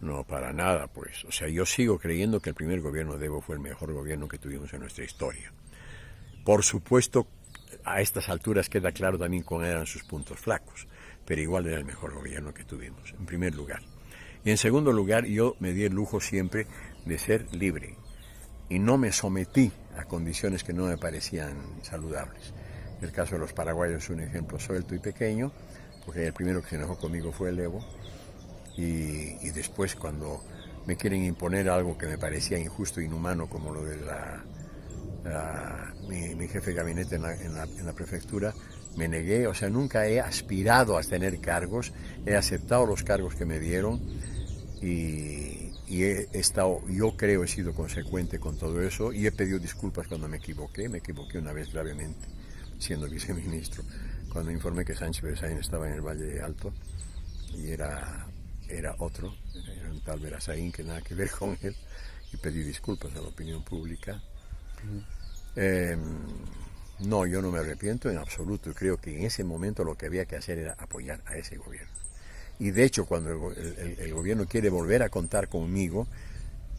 No, para nada, pues. O sea, yo sigo creyendo que el primer gobierno de Evo fue el mejor gobierno que tuvimos en nuestra historia. Por supuesto, a estas alturas queda claro también cuáles eran sus puntos flacos, pero igual era el mejor gobierno que tuvimos, en primer lugar. Y en segundo lugar, yo me di el lujo siempre de ser libre y no me sometí a condiciones que no me parecían saludables. El caso de los paraguayos es un ejemplo suelto y pequeño, porque el primero que se enojó conmigo fue el Evo, y después cuando me quieren imponer algo que me parecía injusto e inhumano, como lo de mi jefe de gabinete en la prefectura, me negué. O sea, nunca he aspirado a tener cargos, he aceptado los cargos que me dieron y he estado, yo creo, he sido consecuente con todo eso y he pedido disculpas cuando me equivoqué una vez gravemente, siendo viceministro, cuando informé que Sánchez Beristain estaba en el Valle Alto y era otro, era un tal Beristain que nada que ver con él, y pedí disculpas a la opinión pública. No, yo no me arrepiento en absoluto, creo que en ese momento lo que había que hacer era apoyar a ese gobierno. Y de hecho, cuando el gobierno quiere volver a contar conmigo,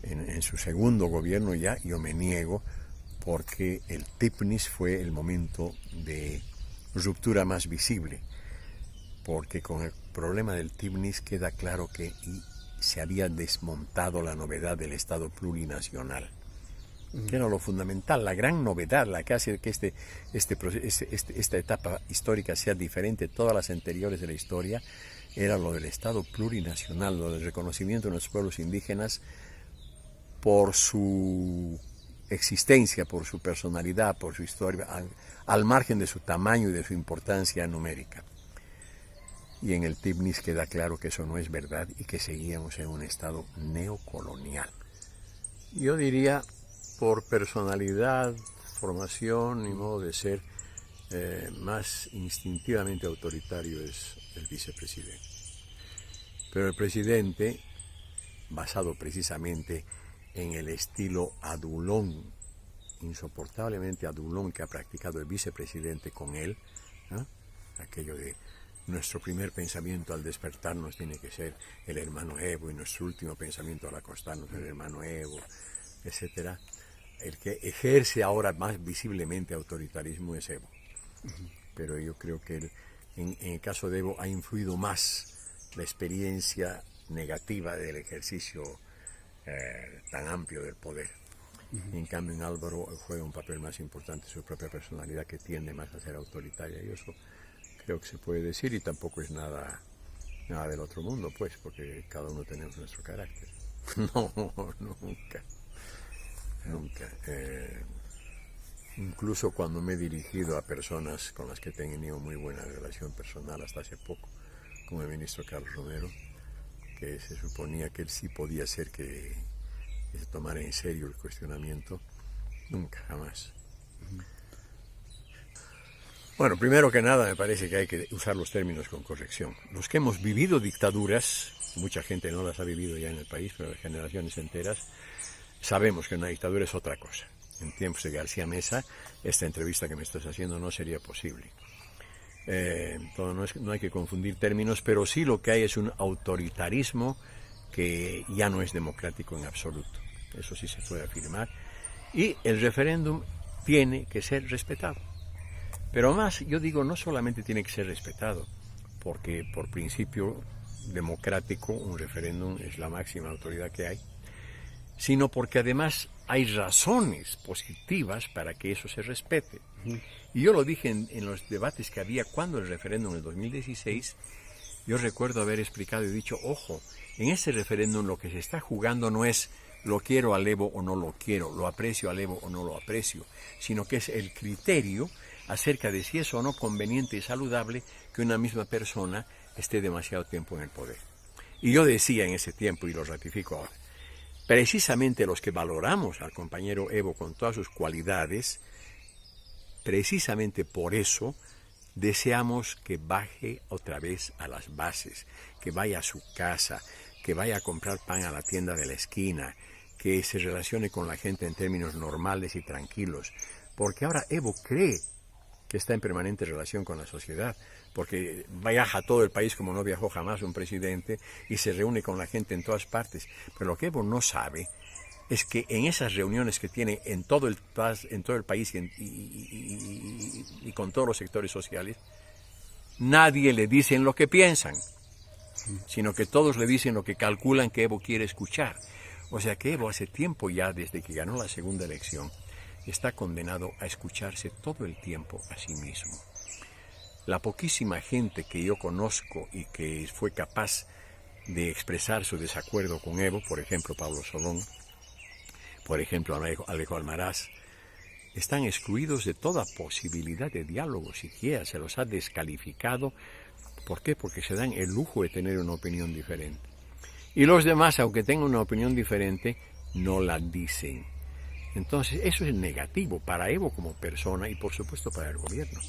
en su segundo gobierno ya, yo me niego, porque el TIPNIS fue el momento de ruptura más visible, porque con el problema del TIPNIS queda claro que se había desmontado la novedad del Estado plurinacional, que era lo fundamental, la gran novedad, la que hace que esta etapa histórica sea diferente de todas las anteriores de la historia, era lo del Estado plurinacional, lo del reconocimiento de los pueblos indígenas por su existencia, por su personalidad, por su historia, al margen de su tamaño y de su importancia numérica. Y en el TIPNIS queda claro que eso no es verdad y que seguíamos en un estado neocolonial. Yo diría, por personalidad, formación y modo de ser, más instintivamente autoritario es el vicepresidente. Pero el presidente, basado precisamente en el estilo adulón, insoportablemente adulón que ha practicado el vicepresidente con él, ¿no? Aquello de nuestro primer pensamiento al despertarnos tiene que ser el hermano Evo y nuestro último pensamiento al acostarnos el hermano Evo, etcétera. El que ejerce ahora más visiblemente autoritarismo es Evo. Pero yo creo que en el caso de Evo ha influido más la experiencia negativa del ejercicio tan amplio del poder. En cambio, en Álvaro juega un papel más importante su propia personalidad, que tiende más a ser autoritaria, y eso creo que se puede decir, y tampoco es nada del otro mundo, pues, porque cada uno tenemos nuestro carácter. No, nunca. Incluso cuando me he dirigido a personas con las que he tenido muy buena relación personal hasta hace poco, como el ministro Carlos Romero, que se suponía que él sí podía ser que se tomara en serio el cuestionamiento, nunca, jamás. Bueno, primero que nada me parece que hay que usar los términos con corrección. Los que hemos vivido dictaduras, mucha gente no las ha vivido ya en el país, pero generaciones enteras, sabemos que una dictadura es otra cosa. En tiempos de García Mesa, esta entrevista que me estás haciendo no sería posible. No hay que confundir términos, pero sí lo que hay es un autoritarismo que ya no es democrático en absoluto. Eso sí se puede afirmar. Y el referéndum tiene que ser respetado. Pero más, yo digo, no solamente tiene que ser respetado, porque por principio democrático un referéndum es la máxima autoridad que hay, sino porque además hay razones positivas para que eso se respete. Y yo lo dije en los debates que había cuando el referéndum en el 2016, yo recuerdo haber explicado y dicho, ojo, en este referéndum lo que se está jugando no es lo quiero al Evo o no lo quiero, lo aprecio al Evo o no lo aprecio, sino que es el criterio acerca de si es o no conveniente y saludable que una misma persona esté demasiado tiempo en el poder. Y yo decía en ese tiempo, y lo ratifico ahora, precisamente los que valoramos al compañero Evo con todas sus cualidades, precisamente por eso deseamos que baje otra vez a las bases, que vaya a su casa, que vaya a comprar pan a la tienda de la esquina, que se relacione con la gente en términos normales y tranquilos. Porque ahora Evo cree que está en permanente relación con la sociedad, porque viaja a todo el país como no viajó jamás un presidente y se reúne con la gente en todas partes. Pero lo que Evo no sabe es que en esas reuniones que tiene en todo el país y con todos los sectores sociales, nadie le dice lo que piensan, sino que todos le dicen lo que calculan que Evo quiere escuchar. O sea que Evo hace tiempo ya, desde que ganó la segunda elección, está condenado a escucharse todo el tiempo a sí mismo. La poquísima gente que yo conozco y que fue capaz de expresar su desacuerdo con Evo, por ejemplo Pablo Solón, por ejemplo Alejo Almaraz, están excluidos de toda posibilidad de diálogo siquiera, se los ha descalificado. ¿Por qué? Porque se dan el lujo de tener una opinión diferente. Y los demás, aunque tengan una opinión diferente, no la dicen. Entonces, eso es negativo para Evo como persona y, por supuesto, para el gobierno.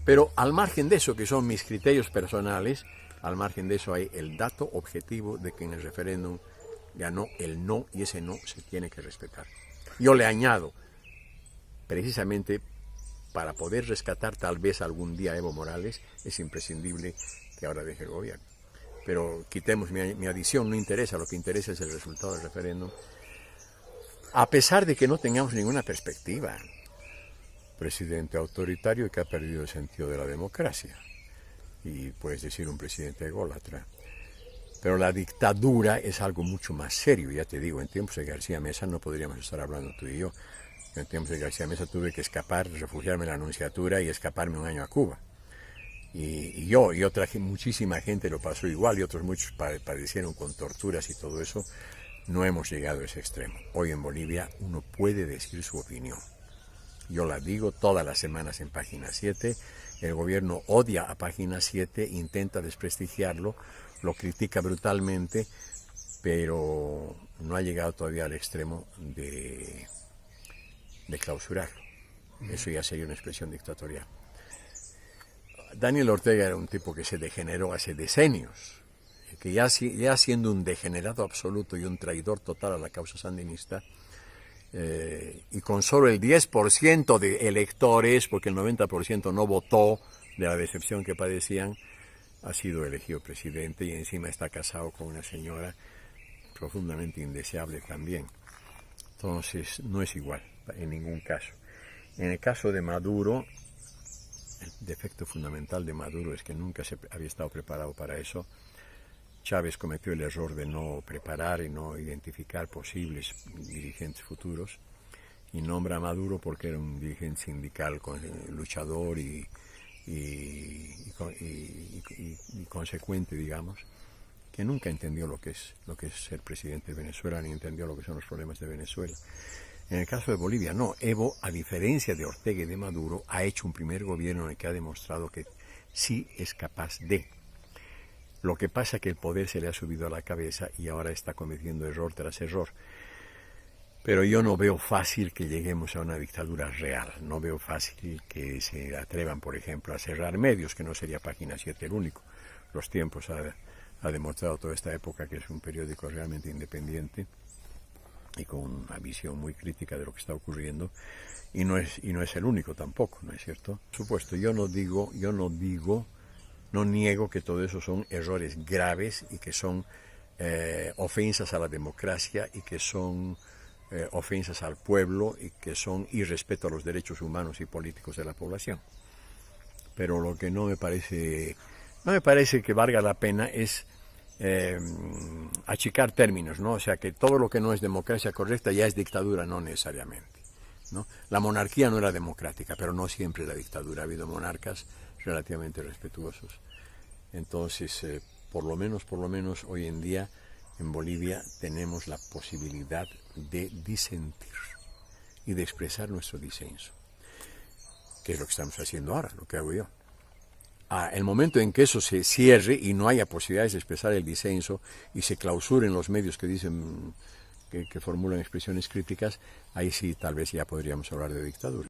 Pero al margen de eso, que son mis criterios personales, al margen de eso hay el dato objetivo de que en el referéndum ganó el no, y ese no se tiene que respetar. Yo le añado, precisamente para poder rescatar tal vez algún día a Evo Morales, es imprescindible que ahora deje el gobierno. Pero quitemos mi adición, no interesa, lo que interesa es el resultado del referéndum. A pesar de que no tengamos ninguna perspectiva, presidente autoritario que ha perdido el sentido de la democracia, y puedes decir un presidente ególatra. Pero la dictadura es algo mucho más serio, ya te digo, en tiempos de García Meza no podríamos estar hablando tú y yo. En tiempos de García Meza tuve que escapar, refugiarme en la Nunciatura y escaparme un año a Cuba. Y otra muchísima gente lo pasó igual y otros muchos padecieron con torturas y todo eso. No hemos llegado a ese extremo. Hoy en Bolivia uno puede decir su opinión. Yo la digo todas las semanas en Página 7. El gobierno odia a Página 7, intenta desprestigiarlo, lo critica brutalmente, pero no ha llegado todavía al extremo de clausurarlo. Eso ya sería una expresión dictatorial. Daniel Ortega era un tipo que se degeneró hace decenios, que ya siendo un degenerado absoluto y un traidor total a la causa sandinista, y con solo el 10% de electores, porque el 90% no votó de la decepción que padecían, ha sido elegido presidente y encima está casado con una señora profundamente indeseable también. Entonces no es igual en ningún caso. En el caso de Maduro, el defecto fundamental de Maduro es que nunca se había estado preparado para eso. Chávez cometió el error de no preparar y no identificar posibles dirigentes futuros y nombra a Maduro porque era un dirigente sindical luchador y consecuente, digamos, que nunca entendió lo que es ser presidente de Venezuela, ni entendió lo que son los problemas de Venezuela. En el caso de Bolivia, no. Evo, a diferencia de Ortega y de Maduro, ha hecho un primer gobierno en el que ha demostrado que sí es capaz de. Lo que pasa es que el poder se le ha subido a la cabeza y ahora está cometiendo error tras error. Pero yo no veo fácil que lleguemos a una dictadura real. No veo fácil que se atrevan, por ejemplo, a cerrar medios, que no sería Página 7 el único. Los Tiempos ha demostrado toda esta época que es un periódico realmente independiente y con una visión muy crítica de lo que está ocurriendo. Y no es el único tampoco, ¿no es cierto? Por supuesto, yo no niego que todo eso son errores graves y que son ofensas a la democracia y que son ofensas al pueblo y que son irrespeto a los derechos humanos y políticos de la población. Pero lo que no me parece que valga la pena es achicar términos, ¿no? O sea, que todo lo que no es democracia correcta ya es dictadura, no necesariamente, ¿no? La monarquía no era democrática, pero no siempre la dictadura. Ha habido monarcas relativamente respetuosos. Entonces, por lo menos hoy en día en Bolivia tenemos la posibilidad de disentir y de expresar nuestro disenso, que es lo que estamos haciendo ahora, lo que hago yo. El momento en que eso se cierre y no haya posibilidades de expresar el disenso y se clausuren los medios que dicen que formulan expresiones críticas, ahí sí tal vez ya podríamos hablar de dictadura.